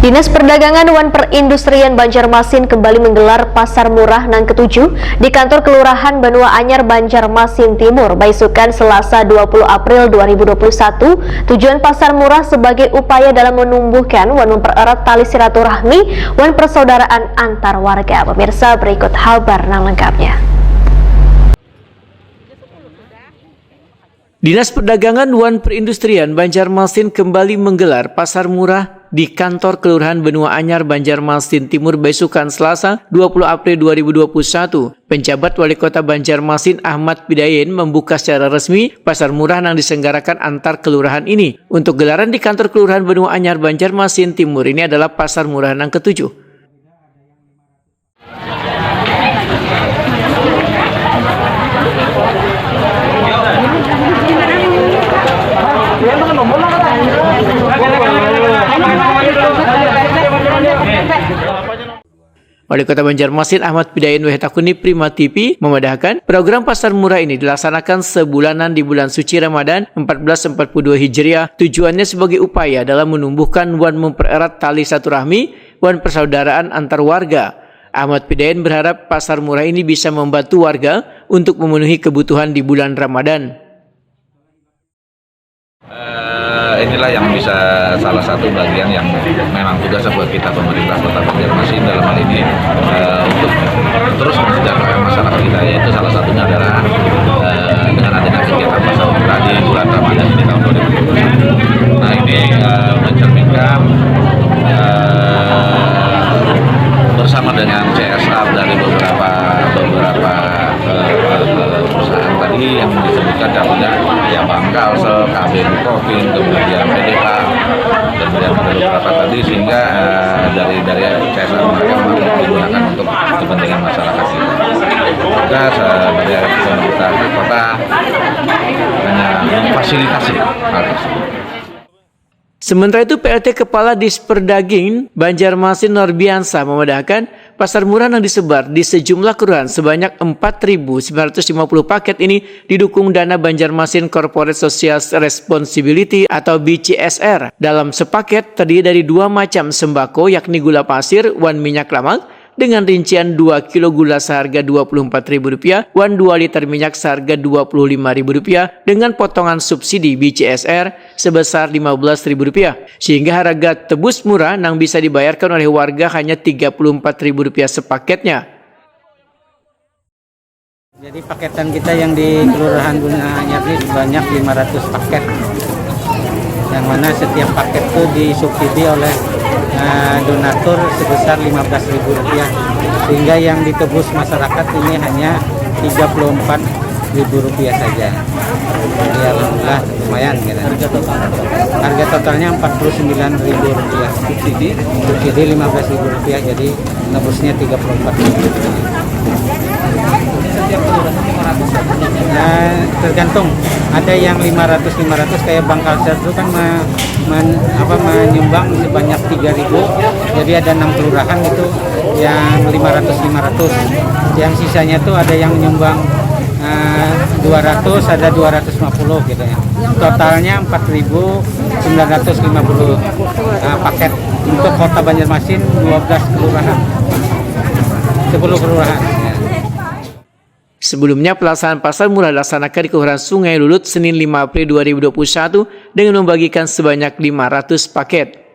Dinas Perdagangan dan Perindustrian Banjarmasin kembali menggelar Pasar Murah Nang ke-7 di kantor Kelurahan Benua Anyar, Banjarmasin Timur, Baisukan, Selasa 20 April 2021. Tujuan Pasar Murah sebagai upaya dalam menumbuhkan dan mempererat tali silaturahmi dan persaudaraan antar warga. Pemirsa, berikut kabar lengkapnya. Dinas Perdagangan dan Perindustrian Banjarmasin kembali menggelar Pasar Murah di kantor Kelurahan Benua Anyar, Banjarmasin Timur, Baisukan, Selasa 20 April 2021. Penjabat Wali Kota Banjarmasin Ahmad Pidayen membuka secara resmi Pasar Murah yang diselenggarakan antar kelurahan ini. Untuk gelaran di kantor Kelurahan Benua Anyar, Banjarmasin Timur ini adalah Pasar Murah yang ke-7. Wali Kota Banjarmasin Ahmad Pidayen Wehetakuni Prima TV memedahkan program Pasar Murah ini dilaksanakan sebulanan di bulan suci Ramadan 1442 Hijriah. Tujuannya sebagai upaya dalam menumbuhkan dan mempererat tali silaturahmi dan persaudaraan antar warga. Ahmad Pidayen berharap Pasar Murah ini bisa membantu warga untuk memenuhi kebutuhan di bulan Ramadan. Inilah yang bisa salah satu bagian yang memang tugasnya buat kita pemerintah Kota Banjarmasin dalam hal ini untuk terus mensejahterakan masyarakat kita, yaitu salah satunya adalah dengan adanya kegiatan pasar murah di bulan Ramadan di tahun 2021. Nah, ini mencerminkan bersama dengan CSR dari beberapa perusahaan tadi yang disebutkan contohnya ya Bank Kalsel, KB Bukopin, kemudian PDA, dan beberapa tadi, sehingga dari CSR mereka digunakan untuk kepentingan masyarakat kita. Juga sebagai pemerintah kota hanya memfasilitasi hal tersebut. Sementara itu, PLT Kepala Disperdaging Banjarmasin Norbiansa memedahkan Pasar Murah yang disebar di sejumlah kelurahan sebanyak 4.950 paket ini didukung dana Banjarmasin Corporate Social Responsibility atau BCSR. Dalam sepaket terdiri dari 2 macam sembako, yakni gula pasir dan minyak lamak, dengan rincian 2 kilo gula seharga Rp24.000 dan 2 liter minyak seharga Rp25.000 dengan potongan subsidi BCSR sebesar Rp15.000, sehingga harga tebus murah yang bisa dibayarkan oleh warga hanya Rp34.000 sepaketnya. Jadi paketan kita yang di Kelurahan Benua Anyar ini sebanyak 500 paket, yang mana setiap paket itu disubsidi oleh donatur sebesar Rp15.000, sehingga yang ditebus masyarakat ini hanya Rp34.000 saja. Jadi alhamdulillah lumayan gitu. Harga totalnya Rp49.000, subsidi Rp15.000, jadi nebusnya Rp34.000. Setiap kelurahan 500. Nah, tergantung. Ada yang 500 kayak Bank Kalsel itu kan menyumbang sebanyak 3.000. Jadi ada 6 kelurahan itu yang 500. Yang sisanya tuh ada yang menyumbang 200, ada 250 gitu ya. Totalnya 4.950 paket untuk Kota Banjarmasin, 12 kelurahan. 10 kelurahan. Sebelumnya, pelaksanaan Pasar Murah dilaksanakan di Kelurahan Sungai Lulut Senin 5 April 2021 dengan membagikan sebanyak 500 paket.